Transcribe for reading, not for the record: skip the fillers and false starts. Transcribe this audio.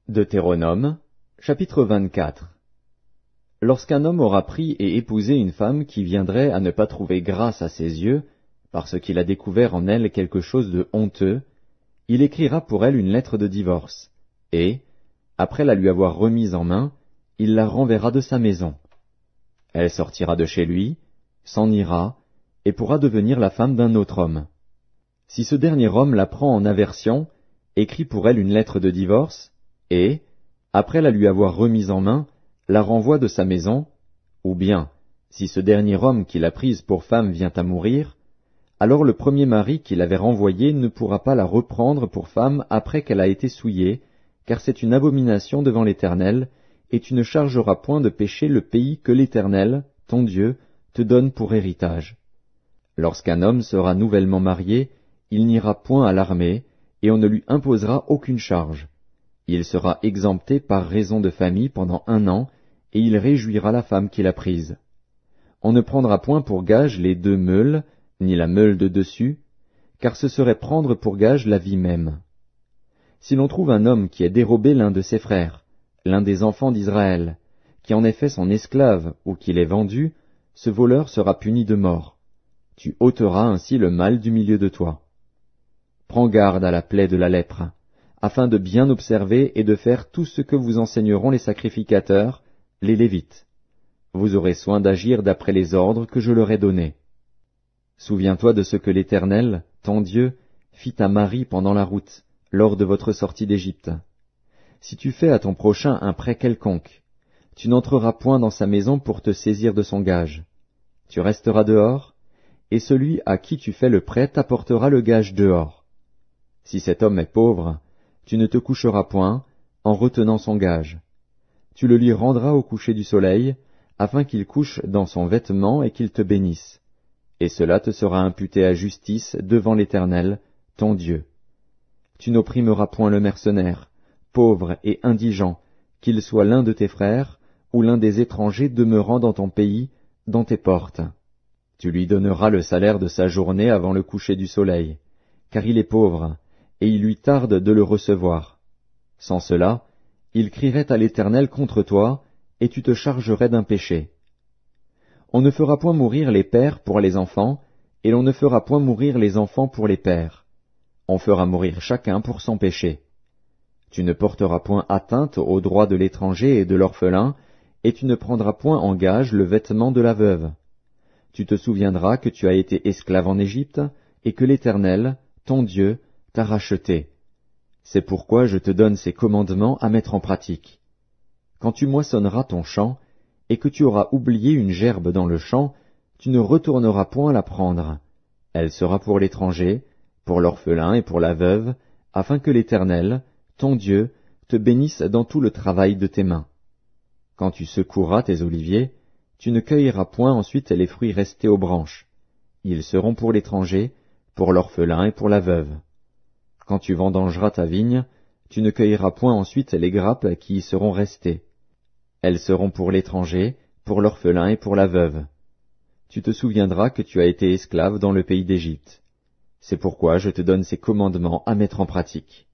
Deutéronome, chapitre 24. Lorsqu'un homme aura pris et épousé une femme qui viendrait à ne pas trouver grâce à ses yeux, parce qu'il a découvert en elle quelque chose de honteux, il écrira pour elle une lettre de divorce, et, après la lui avoir remise en main, il la renverra de sa maison. Elle sortira de chez lui, s'en ira, et pourra devenir la femme d'un autre homme. Si ce dernier homme la prend en aversion, écrit pour elle une lettre de divorce, et, après la lui avoir remise en main, la renvoie de sa maison, ou bien, si ce dernier homme qui l'a prise pour femme vient à mourir, alors le premier mari qui l'avait renvoyée ne pourra pas la reprendre pour femme après qu'elle a été souillée, car c'est une abomination devant l'Éternel, et tu ne chargeras point de péché le pays que l'Éternel, ton Dieu, te donne pour héritage. Lorsqu'un homme sera nouvellement marié, il n'ira point à l'armée, et on ne lui imposera aucune charge. Il sera exempté par raison de famille pendant 1 an, et il réjouira la femme qu'il a prise. On ne prendra point pour gage les 2 meules, ni la meule de dessus, car ce serait prendre pour gage la vie même. Si l'on trouve un homme qui a dérobé l'un de ses frères, l'un des enfants d'Israël, qui en est fait son esclave ou qui l'ait vendu, ce voleur sera puni de mort. Tu ôteras ainsi le mal du milieu de toi. Prends garde à la plaie de la lèpre, afin de bien observer et de faire tout ce que vous enseigneront les sacrificateurs, les Lévites. Vous aurez soin d'agir d'après les ordres que je leur ai donnés. Souviens-toi de ce que l'Éternel, ton Dieu, fit à Marie pendant la route, lors de votre sortie d'Égypte. Si tu fais à ton prochain un prêt quelconque, tu n'entreras point dans sa maison pour te saisir de son gage. Tu resteras dehors, et celui à qui tu fais le prêt t'apportera le gage dehors. Si cet homme est pauvre, tu ne te coucheras point, en retenant son gage. Tu le lui rendras au coucher du soleil, afin qu'il couche dans son vêtement et qu'il te bénisse. Et cela te sera imputé à justice devant l'Éternel, ton Dieu. Tu n'opprimeras point le mercenaire, pauvre et indigent, qu'il soit l'un de tes frères, ou l'un des étrangers demeurant dans ton pays, dans tes portes. Tu lui donneras le salaire de sa journée avant le coucher du soleil, car il est pauvre, et il lui tarde de le recevoir. Sans cela, il crierait à l'Éternel contre toi, et tu te chargerais d'un péché. On ne fera point mourir les pères pour les enfants, et l'on ne fera point mourir les enfants pour les pères. On fera mourir chacun pour son péché. Tu ne porteras point atteinte aux droits de l'étranger et de l'orphelin, et tu ne prendras point en gage le vêtement de la veuve. Tu te souviendras que tu as été esclave en Égypte, et que l'Éternel, ton Dieu, t'a racheté. C'est pourquoi je te donne ces commandements à mettre en pratique. Quand tu moissonneras ton champ, et que tu auras oublié une gerbe dans le champ, tu ne retourneras point la prendre. Elle sera pour l'étranger, pour l'orphelin et pour la veuve, afin que l'Éternel, ton Dieu, te bénisse dans tout le travail de tes mains. Quand tu secoueras tes oliviers, tu ne cueilleras point ensuite les fruits restés aux branches. Ils seront pour l'étranger, pour l'orphelin et pour la veuve. Quand tu vendangeras ta vigne, tu ne cueilleras point ensuite les grappes qui y seront restées. Elles seront pour l'étranger, pour l'orphelin et pour la veuve. Tu te souviendras que tu as été esclave dans le pays d'Égypte. C'est pourquoi je te donne ces commandements à mettre en pratique.